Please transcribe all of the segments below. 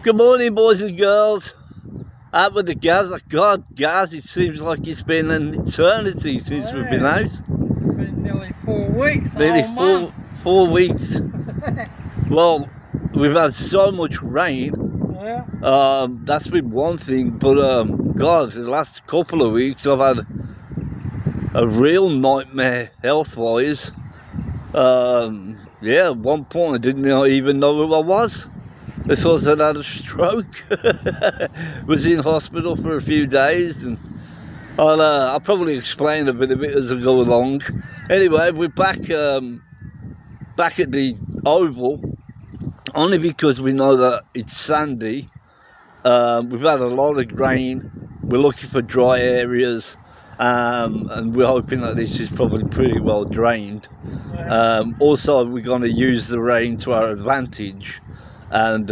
Good morning, boys and girls. Out with the Gazza. God, Gaz, it seems like it's been an eternity since we've been out. Been nearly 4 weeks. Nearly four weeks. Well, we've had so much rain. Yeah. That's been one thing, but God, the last couple of weeks I've had a real nightmare health-wise. Yeah, at one point I didn't even know who I was. I thought I'd had a stroke. Was in hospital for a few days, and I'll probably explain a bit of it as I go along. Anyway, we're back at the Oval, only because we know that it's sandy. We've had a lot of rain. We're looking for dry areas, and we're hoping that this is probably pretty well drained. Also, we're going to use the rain to our advantage, and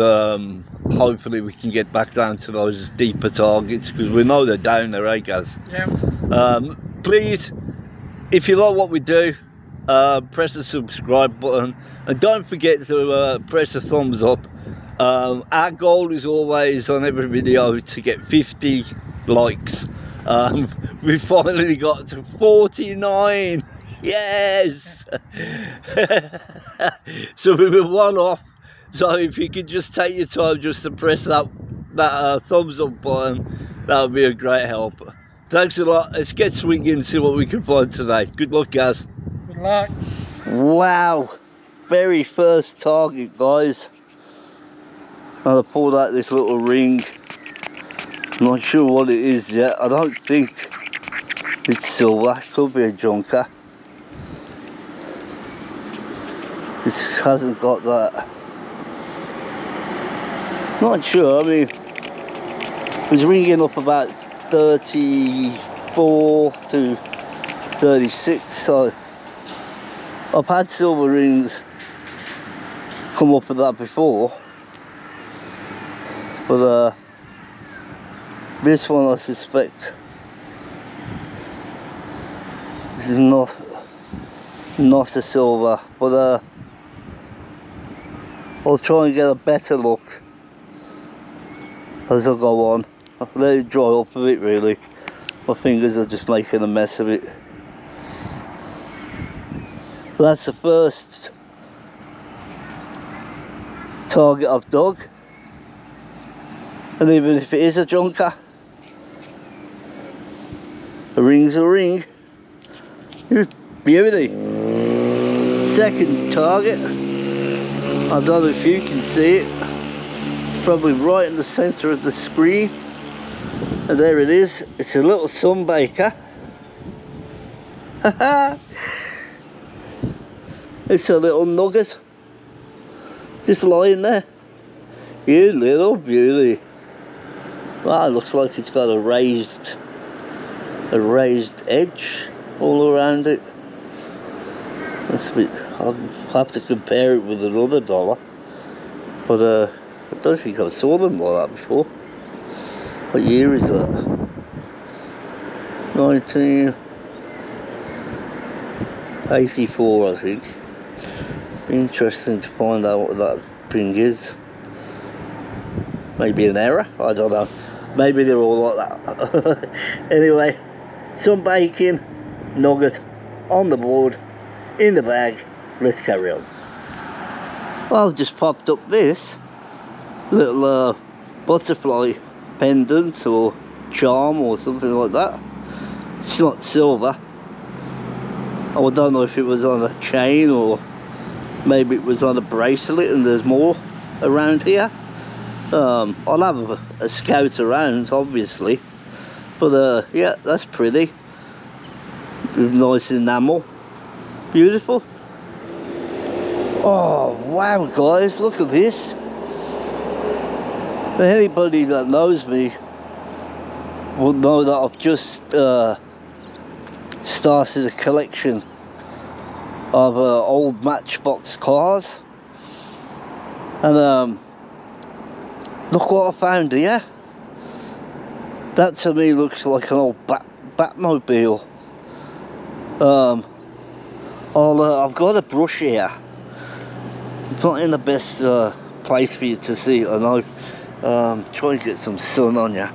hopefully we can get back down to those deeper targets, because we know they're down there, eh, Gaz? Yeah. Please, if you like what we do, press the subscribe button, and don't forget to press the thumbs up. Our goal is always on every video to get 50 likes. We finally got to 49. Yes. So we were one off. So if you could just take your time just to press that thumbs up button, that would be a great help. Thanks a lot. Let's get swinging and see what we can find today. Good luck, guys. Good luck. Wow, very first target, guys. I pulled out this little ring. Not sure what it is yet. I don't think it's silver. It could be a junker. This hasn't got that. Not sure. I mean, it was ringing up about 34 to 36. So I've had silver rings come up with that before, but this one I suspect is not a silver, but I'll try and get a better look as I go on. I'll let it dry up a bit, really. My fingers are just making a mess of it. But that's the first target I've dug, and even if it is a junker, a ring's a ring. Beauty. Second target, I don't know if you can see it, it's probably right in the centre of the screen, and there it is. It's a little sunbaker. It's a little nugget just lying there. You little beauty. Wow, looks like it's got a raised edge all around it. That's a bit, I'll have to compare it with another dollar, but I don't think I've saw them like that before. What year is that? 1984, I think. Interesting to find out what that thing is. Maybe an error, I don't know. Maybe they're all like that. Anyway, some bacon, nugget on the board, in the bag. Let's carry on. Well, I've just popped up this little butterfly pendant or charm or something like that. It's not silver. I don't know if it was on a chain or maybe it was on a bracelet, and there's more around here. I'll have a scout around, obviously, but yeah, that's pretty. With nice enamel, beautiful. Oh wow, guys, look at this. Anybody that knows me will know that I've just started a collection of old Matchbox cars, and look what I found here. That to me looks like an old Batmobile. I've got a brush here. It's not in the best place for you to see, I know. Try and get some sun on you.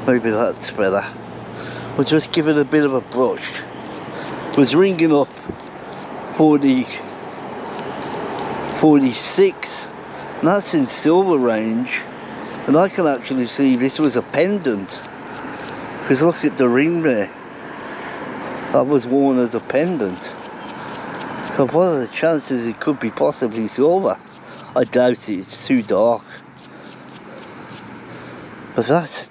Maybe that's better. We'll just give it a bit of a brush. It was ringing up 46, and that's in silver range, and I can actually see this was a pendant, because look at the ring there. That was worn as a pendant. So what are the chances it could be possibly silver? I doubt it, it's too dark. But that's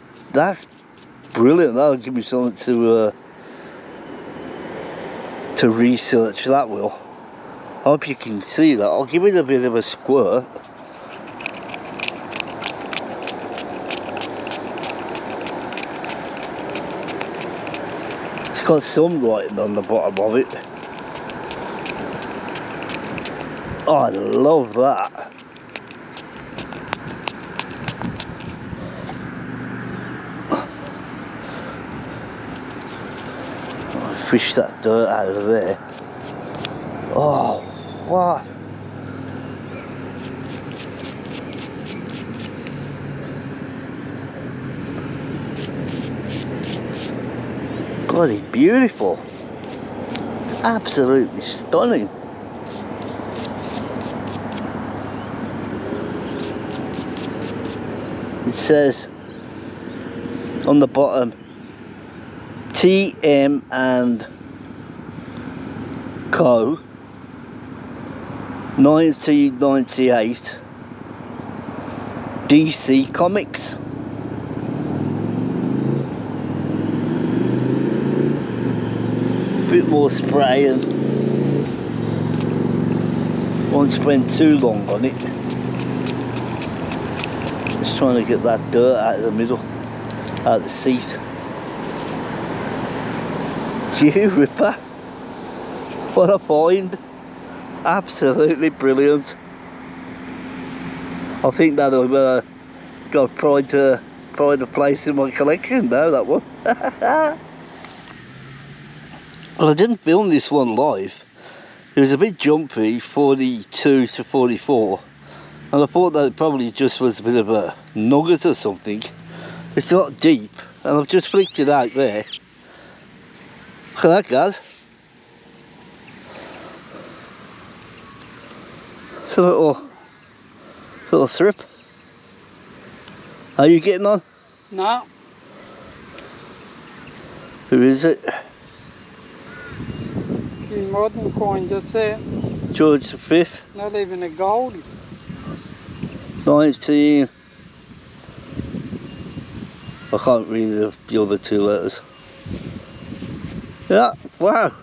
brilliant. That'll give me something to research, that will. I hope you can see that. I'll give it a bit of a squirt. It's got some writing on the bottom of it. Oh, I love that. Fish that dirt out of there. Oh, what? God, it's beautiful. Absolutely stunning. It says on the bottom, TM and Co. 1998 DC Comics. Bit more spray and won't spend too long on it. Just trying to get that dirt out of the middle, out of the seat. You ripper, what a find. Absolutely brilliant. I think that'll go pride of place in my collection now, that one. Well, I didn't film this one live. It was a bit jumpy, 42 to 44, and I thought that it probably just was a bit of a nugget or something. It's not deep, and I've just flicked it out there. Look at that, guys. It's a little thrip. How are you getting on? No. Who is it? In modern coins, that's it. George V. Not even a gold. 19. I can't read the other two letters. Yeah, wow.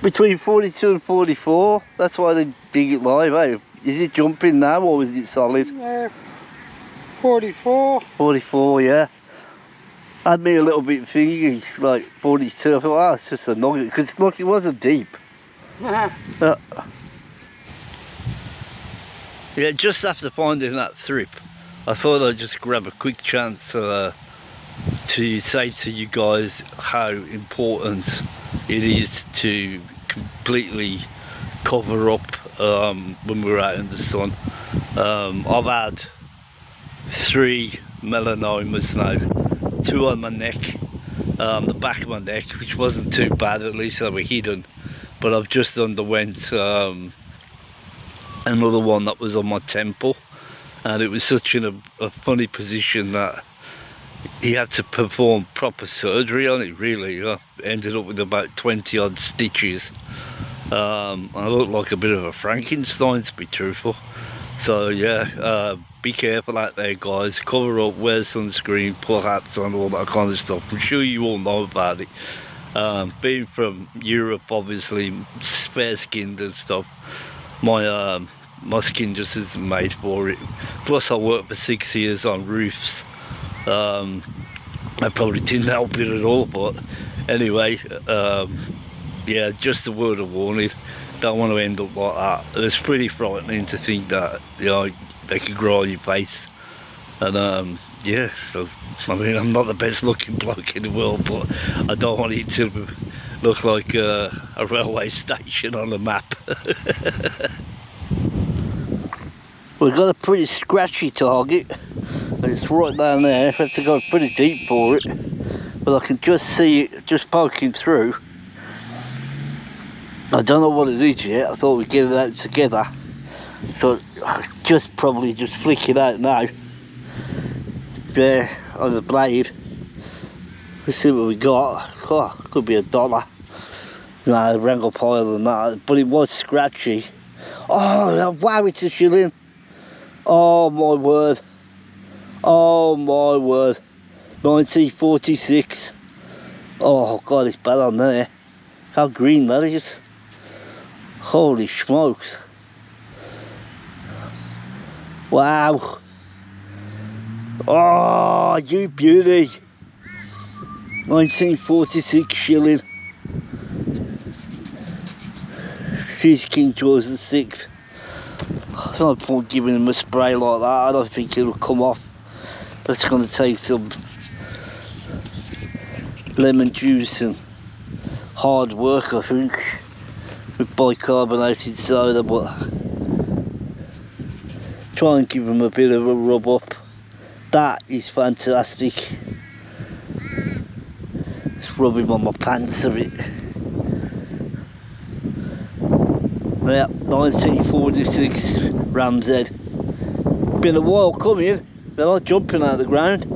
Between 42 and 44, that's why they dig it live, eh? Is it jumping now or is it solid? 44. 44, yeah. Had me a little bit thingy, like 42. I thought, oh, it's just a nugget, because look, it wasn't deep. Yeah, just after finding that thrip, I thought I'd just grab a quick chance to say to you guys how important it is to completely cover up when we're out in the sun. I've had 3 melanomas now, 2 on my neck, the back of my neck, which wasn't too bad, at least they were hidden, but I've just underwent another one that was on my temple, and it was such a funny position that he had to perform proper surgery on it, really. I ended up with about 20 odd stitches. I looked like a bit of a Frankenstein, to be truthful. So yeah, be careful out there, guys. Cover up, wear sunscreen, put hats on, all that kind of stuff. I'm sure you all know about it. Being from Europe, obviously, fair skinned and stuff, my skin just isn't made for it. Plus I worked for 6 years on roofs. I probably didn't help it at all, but anyway, yeah, just a word of warning. Don't want to end up like that. It's pretty frightening to think that, you know, they could grow on your face. And yeah, so, I mean, I'm not the best looking bloke in the world, but I don't want it to look like a railway station on a map. We've got a pretty scratchy target. It's right down there. I have to go pretty deep for it, but I can just see it just poking through. I don't know what it is yet. I thought we'd get it out together, so I probably just flick it out now. There on the blade. Let's see what we got. Oh, could be $1. No, wrangle higher than that, but it was scratchy. Oh wow, it's a shilling. Oh my word. Oh my word. 1946. Oh god, it's bad on there. How green that is. Holy smokes. Wow. Oh, you beauty. 1946 shilling. She's King George VI. There's no point giving him a spray like that. I don't think it'll come off. That's going to take some lemon juice and hard work, I think, with bicarbonated soda, but try and give him a bit of a rub up. That is fantastic. Just rub him on my pants a bit. Yeah, 1946 ram's head. Been a while coming, they're not jumping out of the ground.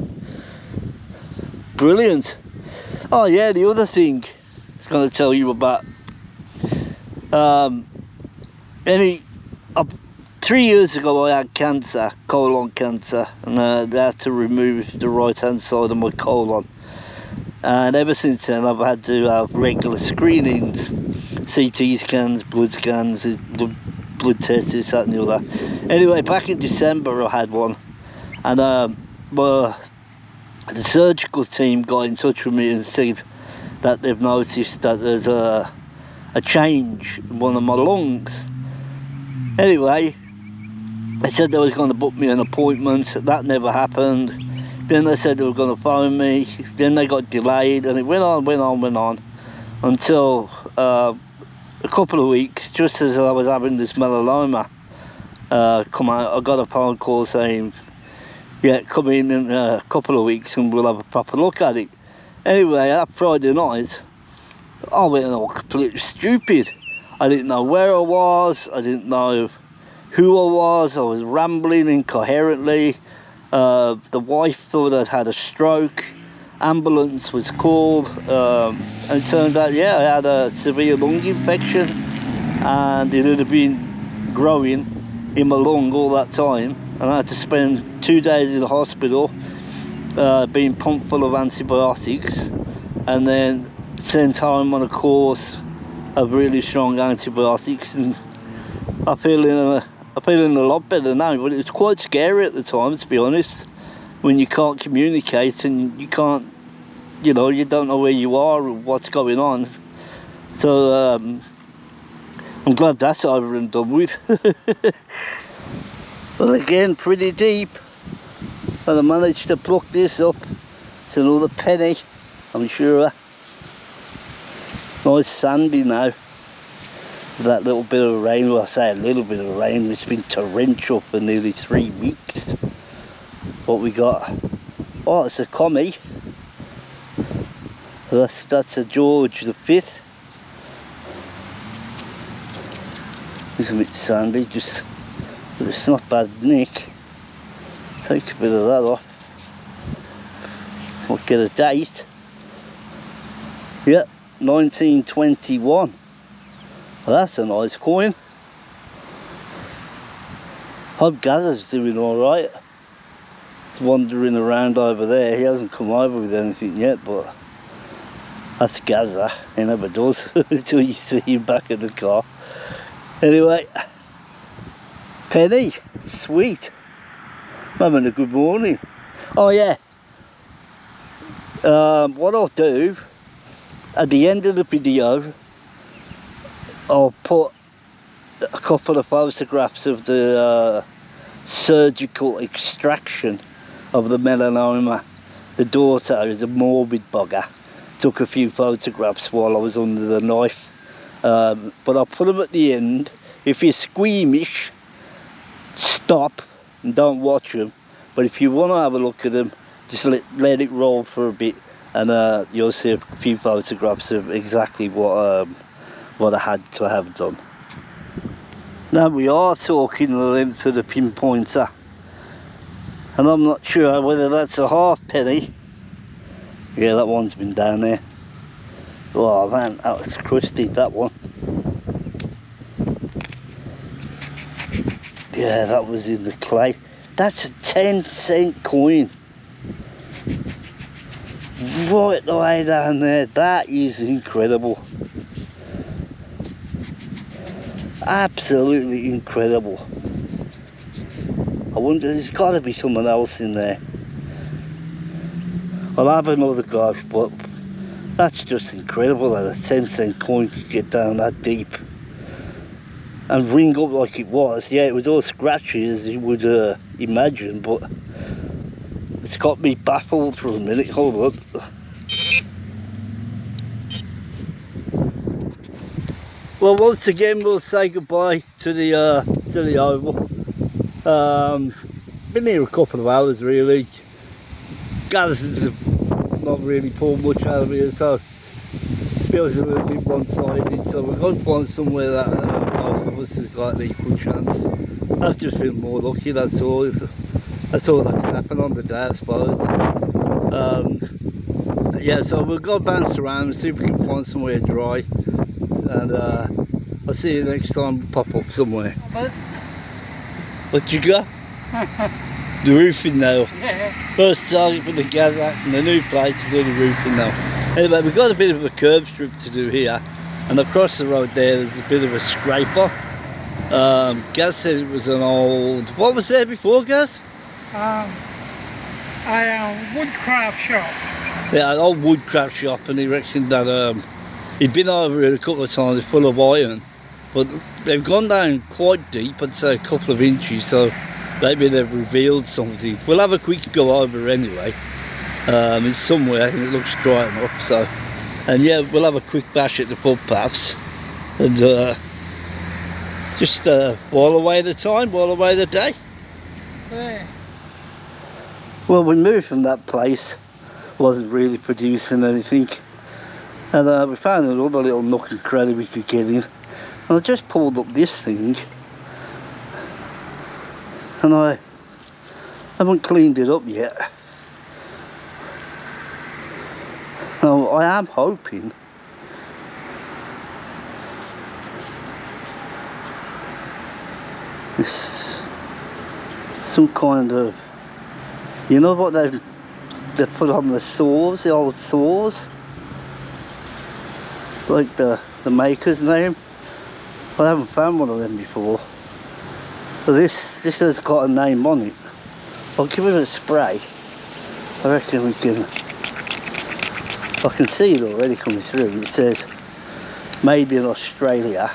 Brilliant. Oh yeah, the other thing I was going to tell you about. 3 years ago I had cancer, colon cancer, and they had to remove the right hand side of my colon. And ever since then I've had to have regular screenings. CT scans, blood scans, blood tests, this, that and the other. Anyway, back in December I had one, and the surgical team got in touch with me and said that they've noticed that there's a change in one of my lungs. Anyway, they said they was going to book me an appointment. That never happened. Then they said they were going to phone me. Then they got delayed, and it went on until a couple of weeks, just as I was having this melanoma come out. I got a phone call saying, yeah, come in a couple of weeks and we'll have a proper look at it. Anyway, that Friday night I went all completely stupid. I didn't know where I was, I didn't know who I was rambling incoherently. The wife thought I'd had a stroke. Ambulance was called, and it turned out, yeah, I had a severe lung infection, and it had been growing in my lung all that time, and I had to spend 2 days in the hospital being pumped full of antibiotics, and then sent home on a course of really strong antibiotics, and I'm feeling a lot better now. But it was quite scary at the time, to be honest, when you can't communicate and you can't, you know, you don't know where you are or what's going on. So I'm glad that's over and done with. Well, again, pretty deep, and I managed to pluck this up. It's another penny, I'm sure. Nice sandy now. That little bit of rain, well, I say a little bit of rain, it's been torrential for nearly 3 weeks. What we got? Oh, it's a commie. That's a George V. It's a bit sandy, just, but it's not bad nick. Take a bit of that off. We'll get a date. Yep, 1921. Well, that's a nice coin. Hope Gazza's doing alright. He's wandering around over there. He hasn't come over with anything yet, but that's Gazza. He never does until you see him back in the car. Anyway, penny, sweet. I'm having a good morning. Oh yeah. What I'll do at the end of the video, I'll put a couple of photographs of the surgical extraction of the melanoma. The daughter is a morbid bugger. Took a few photographs while I was under the knife, but I'll put them at the end. If you're squeamish, stop and don't watch them, but if you want to have a look at them, just let it roll for a bit, and you'll see a few photographs of exactly what I had to have done. Now we are talking the length of the pinpointer, and I'm not sure whether that's a halfpenny. Yeah, that one's been down there. Oh man, that was crusty, that one. Yeah, that was in the clay. That's a 10-cent coin. Right the way down there. That is incredible. Absolutely incredible. I wonder, there's got to be someone else in there. I'll have another go, but that's just incredible that a 10-cent coin could get down that deep and ring up like it was. Yeah, it was all scratchy as you would imagine, but it's got me baffled for a minute. Hold on. Well, once again we'll say goodbye to the oval. Been here a couple of hours really. Gazza's not really pulled much out of here, so feels a little bit one-sided, so we're going to find somewhere that both of us has got an equal chance. I've just been more lucky, that's all. That's all that can happen on the day, I suppose. Yeah, so we'll go bounce around and see if we can find somewhere dry, and I'll see you next time we pop up somewhere. What you got? The roofing nail. Yeah. First target for the Gazza and the new plates for the roofing nail. Anyway, we've got a bit of a curb strip to do here, and across the road there's a bit of a scraper. Gaz said it was an old... What was there before, Gaz? A woodcraft shop. Yeah, an old woodcraft shop, and he reckoned that he'd been over it a couple of times full of iron, but they've gone down quite deep, I'd say a couple of inches, so maybe they've revealed something. We'll have a quick go over anyway. It's somewhere and it looks dry enough, so, and yeah, we'll have a quick bash at the footpaths and just while away the time, while away the day. Yeah. Well, we moved from that place, wasn't really producing anything, and we found another little nook and cranny we could get in, and I just pulled up this thing, and I haven't cleaned it up yet. Now, I am hoping it's some kind of, you know what they put on the saws, the old saws, like the maker's name. I haven't found one of them before. So this has got a name on it. I'll give it a spray. I reckon we can. I can see it already coming through. It says made in Australia,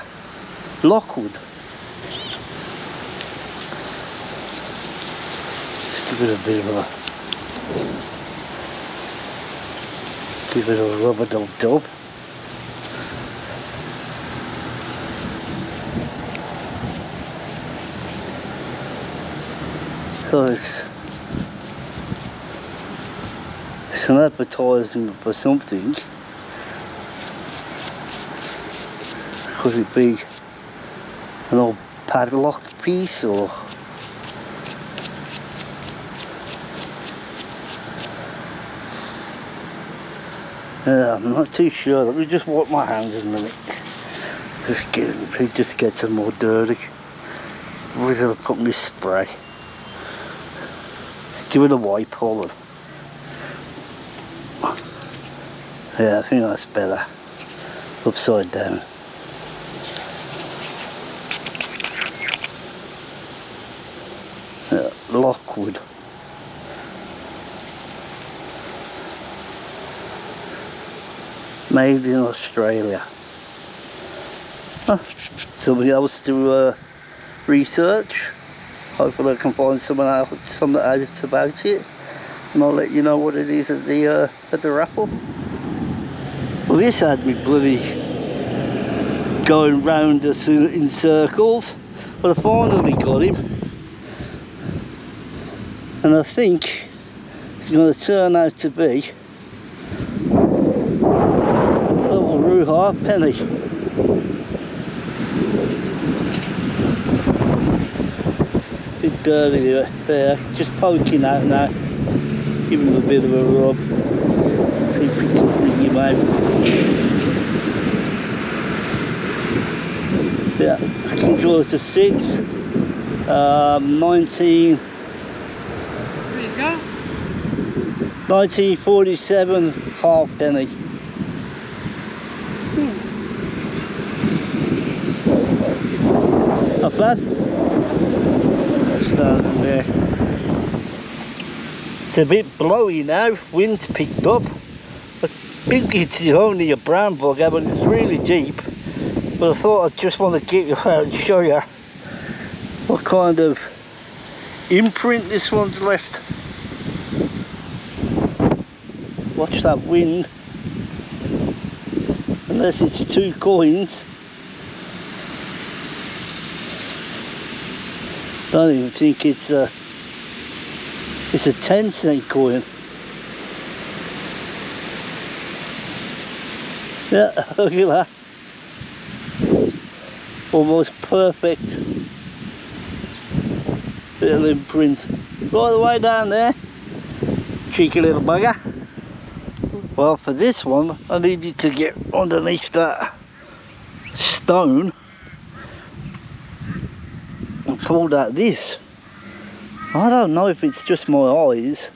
Lockwood. Just give it a bit of give it a rubber dub. So it's an advertisement for something. Could it be an old padlock piece or I'm not too sure. Let me just wipe my hands a minute. It just gets them more dirty. Where's it put my spray? Give it a wipe, hold on. Yeah, I think that's better. Upside down. Yeah, Lockwood. Made in Australia. Huh. Somebody else to research. Hopefully I can find something out about it, and I'll let you know what it is at the raffle. Well, this had me bloody going round us in circles, but I finally got him. And I think it's going to turn out to be a little rue halfpenny. Bit dirty there, just poking out now. Give him a bit of a rub. See if we can bring him out. Yeah, I can draw it to 6. 1947 halfpenny. Not bad. Standing there. It's a bit blowy now, wind's picked up. I think it's only a brown bugger, but it's really deep. But I thought I'd just want to get you out and show you what kind of imprint this one's left. Watch that wind. Unless it's 2 coins. Don't even think it's a 10-cent coin. Yeah, look at that. Almost perfect little imprint. Right the way down there. Cheeky little bugger. Well, for this one, I needed to get underneath that stone and pulled out this. I don't know if it's just my eyes.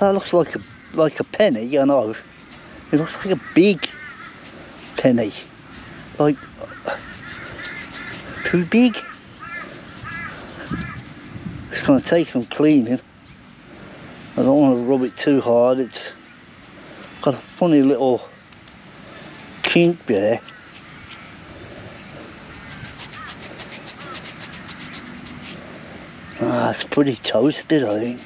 That looks like a penny, I know. It looks like a big penny. Like, too big. It's going to take some cleaning. I don't want to rub it too hard. It's got a funny little kink there. Ah, it's pretty toasted, I think.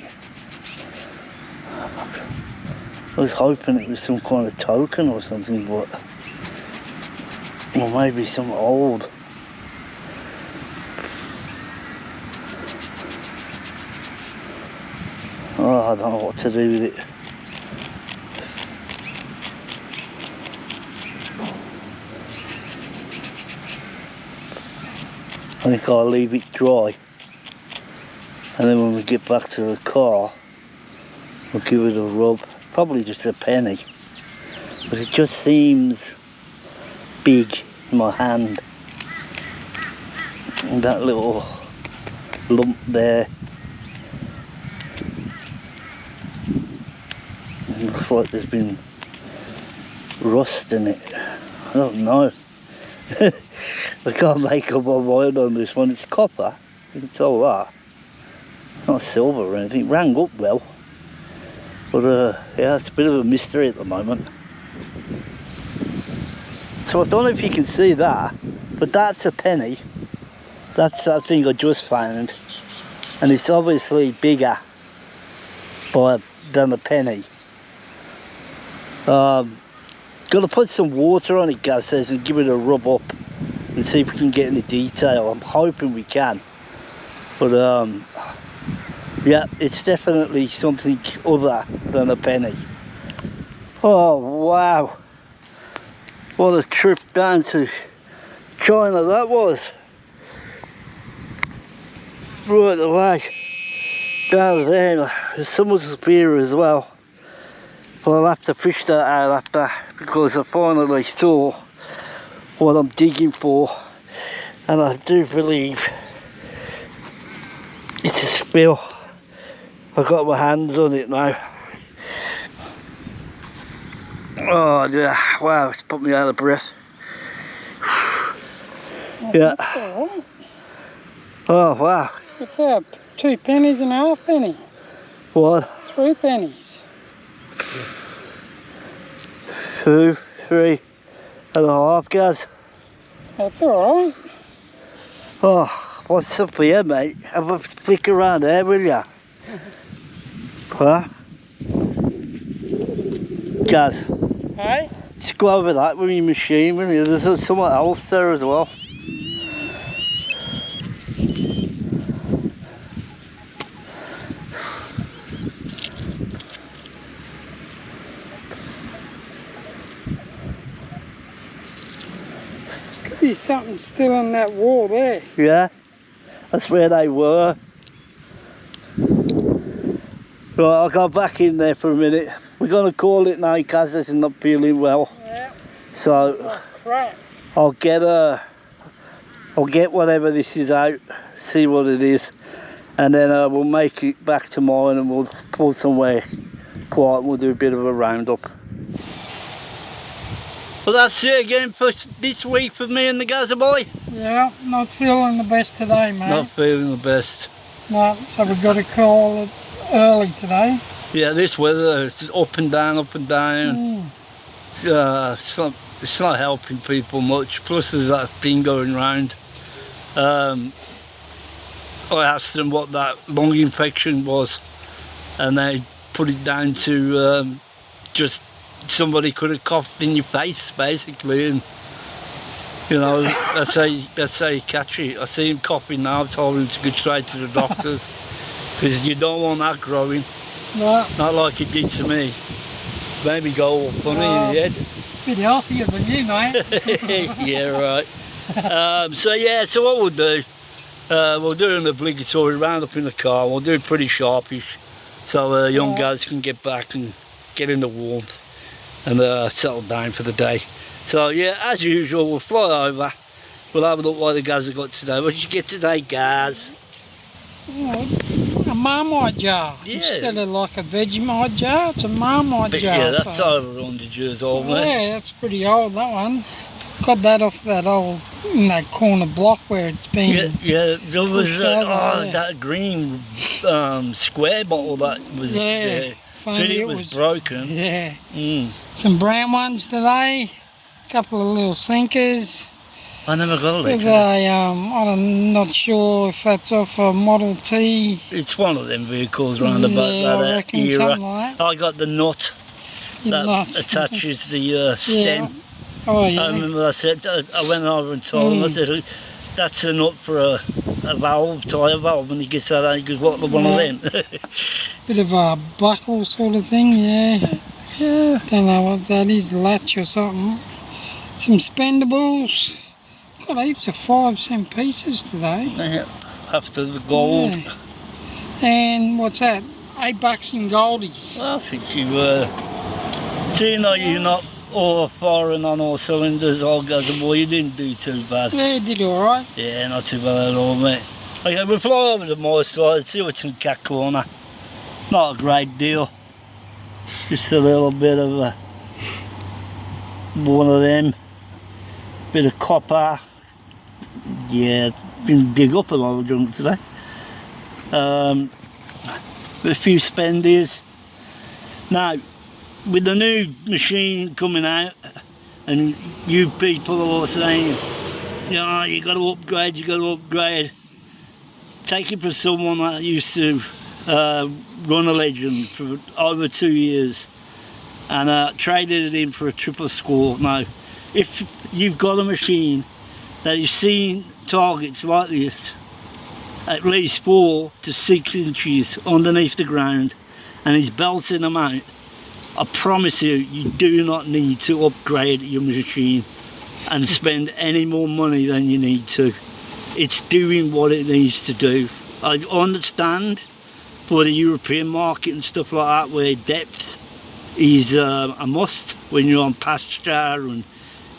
I was hoping it was some kind of token or something, but or maybe some old. Oh, I don't know what to do with it. I think I'll leave it dry, and then when we get back to the car we'll give it a rub. Probably just a penny, but it just seems big in my hand. And that little lump there, it looks like there's been rust in it. I don't know. I can't make up my mind on this one. It's copper, you can tell that. Not silver or anything. It rang up well. But yeah, it's a bit of a mystery at the moment. So I don't know if you can see that, but that's a penny. That's that thing I just found. And it's obviously bigger than a penny. Gonna put some water on it, Gaz says, and give it a rub up and see if we can get any detail. I'm hoping we can. But yeah, it's definitely something other than a penny. Oh wow, what a trip down to China that was. Right away down there, there's someone's up here as well, but I'll have to fish that out after, because I finally saw what I'm digging for, and I do believe it's a spill. I've got my hands on it now. Oh dear, wow, it's put me out of breath. Yeah. Oh wow. What's that? 2 pennies and a half penny. What? 3 pennies. 2, 3 and a half, Gaz. That's alright. Oh, what's up here, mate? Have a flick around there, will ya? Huh? Gaz, Hey? just go over that with your machine, will you? There's something else there as well. Could be something still on that wall there. Yeah, that's where they were. Right, I'll go back in there for a minute. We're going to call it now because it's not feeling well. Yeah. So Oh, crap. I'll get whatever this is out, see what it is, and then we'll make it back tomorrow and we'll pull somewhere quiet and we'll do a bit of a roundup. Well, that's it again for this week for me and the Gazza Boy. Yeah, not feeling the best today, mate. Not feeling the best. No, so we've got to call it early today. Yeah, this weather, it's up and down, up and down. It's not helping people much. Plus there's that thing going round. I asked them what that lung infection was and they put it down to just somebody could have coughed in your face basically, and you know, that's how you catch it. I see him coughing now. I've told him to go straight to the doctor because you don't want that growing. No. Not like it did to me. Maybe go all funny in the head. Bit healthier than you, mate. Yeah, right. So what we'll do, we'll do an obligatory roundup in the car. We'll do it pretty sharpish so young guys can get back and get in the warmth and settle down for the day. So yeah, as usual, we'll fly over. We'll have a look what the guys have got today. What did you get today, guys? A Marmite jar. Yeah. Instead of like a Vegemite jar, it's a Marmite jar. Yeah, that's so. over 100 years old, mate. Yeah, that's pretty old, that one. Got that off that old, in that corner block where it's been. Yeah, there was over, that green square bottle that was there. Funny, It was broken. Yeah. Mm. Some brown ones today. Couple of little sinkers. I never got a lick. With a, I'm not sure if that's off a Model T. It's one of them vehicles round about I that reckon era. something like that. I got the nut that attaches the stem. Yeah. Oh yeah. I remember I said, I went over and told him, I said, that's a nut for a valve, tyre valve, and he gets that out, he goes, what, one of them? Bit of a buckle sort of thing, yeah. Yeah. Don't know what that is, latch or something. Some spendables. Got heaps of 5-cent pieces today. Yeah. After the gold. Yeah. And what's that? $8 in goldies. I think you seeing that you're not all firing on all cylinders, all Gazza Boy, you didn't do too bad. Yeah, did alright. Yeah, not too bad at all, mate. Okay, we'll fly over to my side, see what's in Cat Corner. Not a great deal. Just a little bit of one of them. Bit of copper. Yeah, didn't dig up a lot of junk today. A few spendies. Now, with the new machine coming out, and you people are all saying, you know, you got to upgrade. Take it from someone that used to run a Legend for over 2 years, and traded it in for a triple score. Now, if you've got a machine that is seeing targets like this, at least 4 to 6 inches underneath the ground, and he's belting them out, I promise you, you do not need to upgrade your machine and spend any more money than you need to. It's doing what it needs to do. I understand for the European market and stuff like that, where depth is a must when you're on pasture and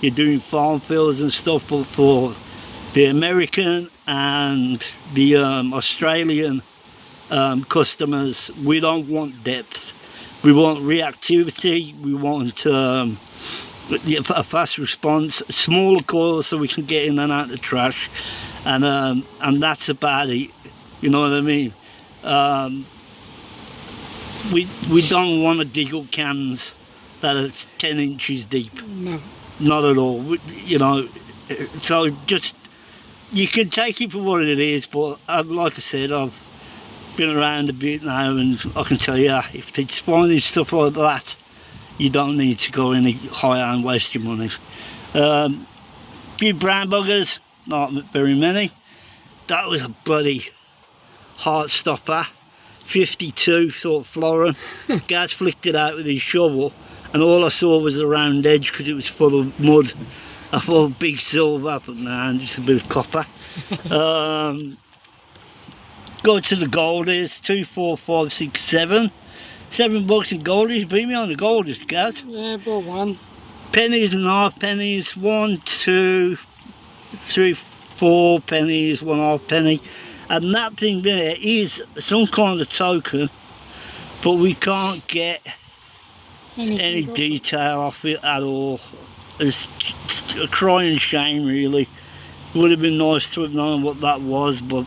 you're doing farm fields and stuff, but for the American and the Australian customers, we don't want depth. We want reactivity, we want a fast response, smaller coils so we can get in and out the trash, and that's about it, you know what I mean? We don't want to dig up cans that are 10 inches deep. No. Not at all, you know. So just, you can take it for what it is, but like I said, I've been around a bit now, and I can tell you, if it's finding stuff like that, you don't need to go any higher and waste your money. Few brown buggers, not very many. That was a bloody heart stopper. 52, sort of florin. Gaz flicked it out with his shovel, and all I saw was the round edge because it was full of mud. I thought big silver, but nah, just a bit of copper. Go to the goldies, 2, 4, 5, 6, 7. $7 in goldies. Beat me on the goldies, Gaz. Yeah, about one. Pennies and half pennies. 1, 2, 3, 4 pennies, 1/2 penny. And that thing there is some kind of token, but we can't get any detail off it at all. It's a crying shame, really. Would have been nice to have known what that was, but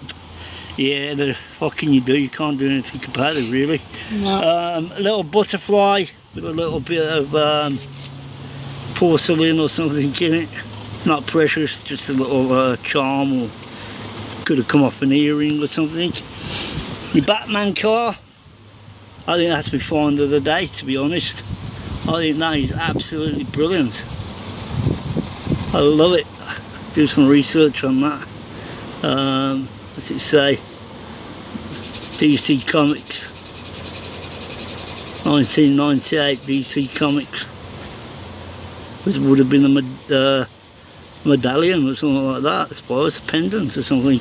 yeah, what can you do? You can't do anything about it, really. No. A little butterfly with a little bit of porcelain or something in it. Not precious, just a little charm, or could have come off an earring or something. The Batman car, I think that's my find of the day, to be honest. I think that is absolutely brilliant. I love it. Do some research on that. What's it say? DC Comics. 1998 DC Comics. Which would have been a medallion or something like that, I suppose. A pendant or something.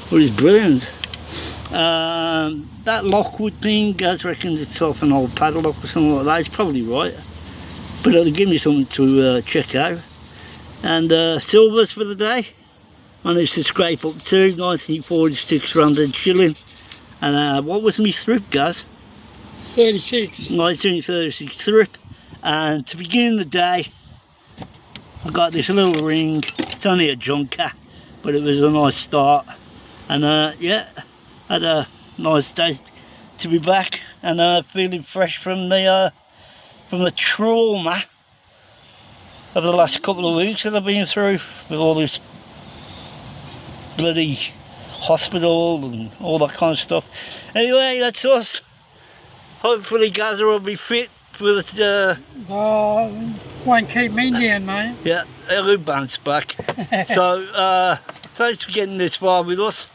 But it's brilliant. That Lockwood thing, Gaz reckons it's off an old padlock or something like that. It's probably right. But it'll give me something to check out. And silvers for the day. Managed to scrape up 2, 1946 random shilling. And what was my thrip, Gaz? 36. 1936 thrip. And to begin the day, I got this little ring. It's only a junker, but it was a nice start. And yeah, had a nice day to be back, and feeling fresh from the trauma of the last couple of weeks that I've been through with all this bloody hospital and all that kind of stuff. Anyway, that's us. Hopefully Gazza will be fit for the Won't keep me down, mate. yeah, he'll bounce back. So thanks for getting this far with us.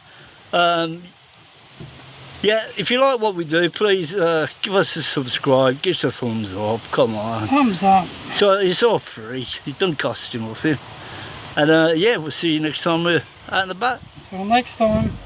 Yeah, if you like what we do, please give us a subscribe, give us a thumbs up, come on. Thumbs up. So it's all free, it doesn't cost you nothing. And yeah, we'll see you next time we're out and about. Till next time.